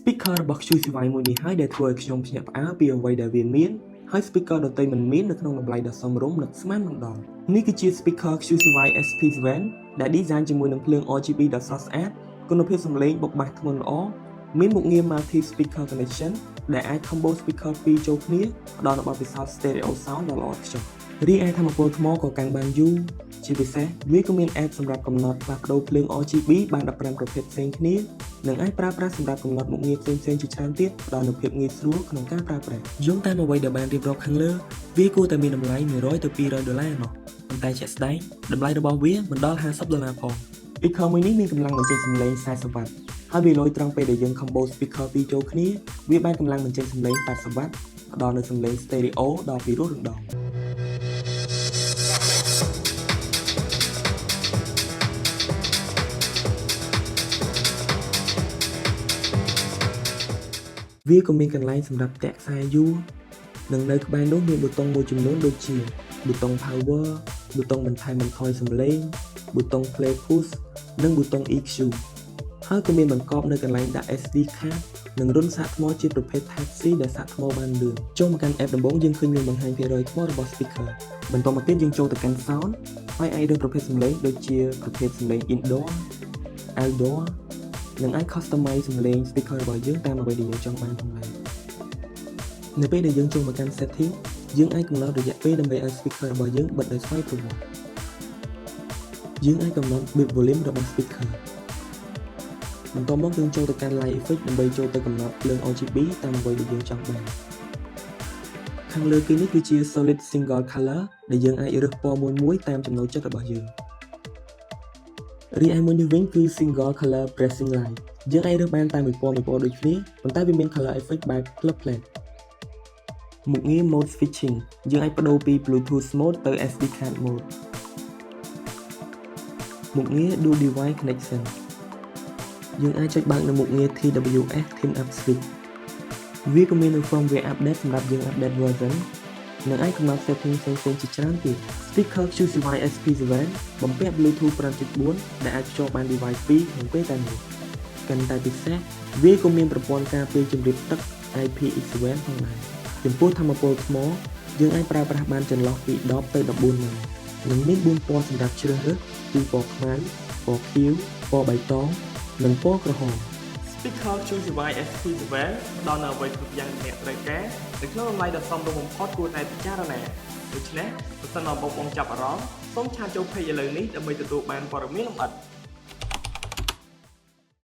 speaker របស់ QCY មួយនេះហើយដែលធ្វើឲ្យខ្ញុំភ្ញាក់ផ្អើលពីអ្វីដែលវាមានហើយ speaker ដទៃមិនមាននៅក្នុងតម្លៃដ៏សមរម្យនិងស្មានមិនដល់នេះគឺជា speaker QCY SP7 ដែល design ជាមួយនឹងភ្លើង RGB ដ៏ស្រស់ស្អាតគុណភាពសំឡេងបុកបាសធ្ងន់ល្អមានមុខងារ multi speaker connection ដែលអាច combo speaker ពីរចូលគ្នាផ្ដល់នូវបទពិសោធន៍ stereo sound ដ៏ល្អឥតខ្ចោះរីឯថាមពលថ្មក៏កាន់បានយូរជាពិសេសវាក៏មាន app សម្រាប់កំណត់ផ្លាស់ប្ដូរភ្លើង RGB បាន15ប្រភេទផ្សេងគ្នានិងអាចប្រើប្រាស់សម្រាប់កំណត់មុខងារផ្សេងៗជាច្រើនទៀតផ្ដល់នូវភាពងាយស្រួលក្នុងការប្រើប្រាស់យោងតាមអ្វីដែលបានរៀបរាប់ខាងលើវាគួរតែមានតម្លៃ$100ទៅ$200ប៉ុន្តែជាក់ស្ដែងតម្លៃរបស់វាមិនដល់$50ផង speaker មួយនេះមានកម្លាំងបញ្ចេញសំឡេង40វ៉ាត់ហើយវាលយត្រង់ពេលដែលយើង combo speaker ពីរចូលគ្នាវាបានកម្លាំងបញ្ចេញសំឡេង80វ៉ាត់ផ្ដល់នូវសំឡេង stereo ដ៏ពិរោះរណ្ដំវាក៏មានកន្លែងសម្រាប់តាក់ខ្សែយូរនិងនៅក្បែរនោះមានប៊ូតុងមួយចំនួនដូចជាប៊ូតុង power ប៊ូតុងបន្ថែមបន្ថយសំឡេងប៊ូតុង play push និងប៊ូតុង EQ ហើយក៏មានបង្កប់នៅកន្លែងដាក់ SD card និងរុនសាកថ្មជាប្រភេទ Type C ដែលសាកថ្មបានលឿនចូលមកកាន់ app ដំបូងយើងឃើញមានបង្ហាញភាគរយថ្មរបស់ speaker បន្តមកទៀតយើងចូលទៅកាន់ sound ហើយអាចរើសប្រភេទសំឡេងដូចជាប្រភេទសំឡេង indoor outdoor និងអាច customize សំឡេង speaker របស់យើងតាមអ្វីដែលយើងចង់បានផងដែរនៅពេលដែលយើងចូលមកកាន់ setting យើងអាចកំណត់រយៈពេលដើម្បីឲ្យ speaker របស់យើងបិទដោយស្វ័យប្រវត្តិយើងអាចកំណត់ bit volume របស់ speaker បន្តមកយើងចូលទៅកាន់ light effect ដើម្បីចូលទៅកំណត់ភ្លើង RGB តាមអ្វីដែលយើងចង់បានខាងលើគេនេះគឺជា solid single color ដែលយើងអាចរើសពណ៌មួយៗតាមចំណូលចិត្តរបស់យើងរីឯមួយនេះវិញគឺ single color pressing light យើងអាចរើសបានតែមួយពណ៌ដូចគ្នាប៉ុន្តែវាមាន color effect បែប club plate មុខងារ mode switching យើងអាចបដូរពី Bluetooth mode ទៅ SD card mode មុខងារ dual device connection យើងអាចចុចបើកនៅមុខងារ TWS Team Up Switch វាក៏មាននៅ firmware update សម្រាប់យើង update version និងអាចកំណត់ setting ផ្សេងៗជាច្រើនទៀត speaker QCY SP7 បំពាក់ Bluetooth 5.4 ដែលអាចភ្ជាប់បាន device 2ក្នុងពេលតែមួយកាន់តែពិសេសវាក៏មានប្រព័ន្ធការពារជម្រាបទឹក IPX7 ផងដែរចំពោះថាមពលថ្មយើងអាចប្រើប្រាស់បានចន្លោះពី10ទៅ14ម៉ោងនិងមាន4ពណ៌សម្រាប់ជ្រើសរើសគឺពណ៌ខ្មៅពណ៌ខៀវពណ៌បៃតងនិងពណ៌ក្រហម Speaker QCY SP7 ផ្ដល់នូវអ្វីគ្រប់យ៉ាងអ្នកត្រូវការនៅក្នុងតម្លៃដ៏សមរម្យបំផុតគួរតែពិចារណាដូច្នេះប្រសិនបើបងចាប់អារម្មណ៍សូមឆាតចូល page ឥឡូវនេះដើម្បីទទួលបានព័ត៌មានលម្អិត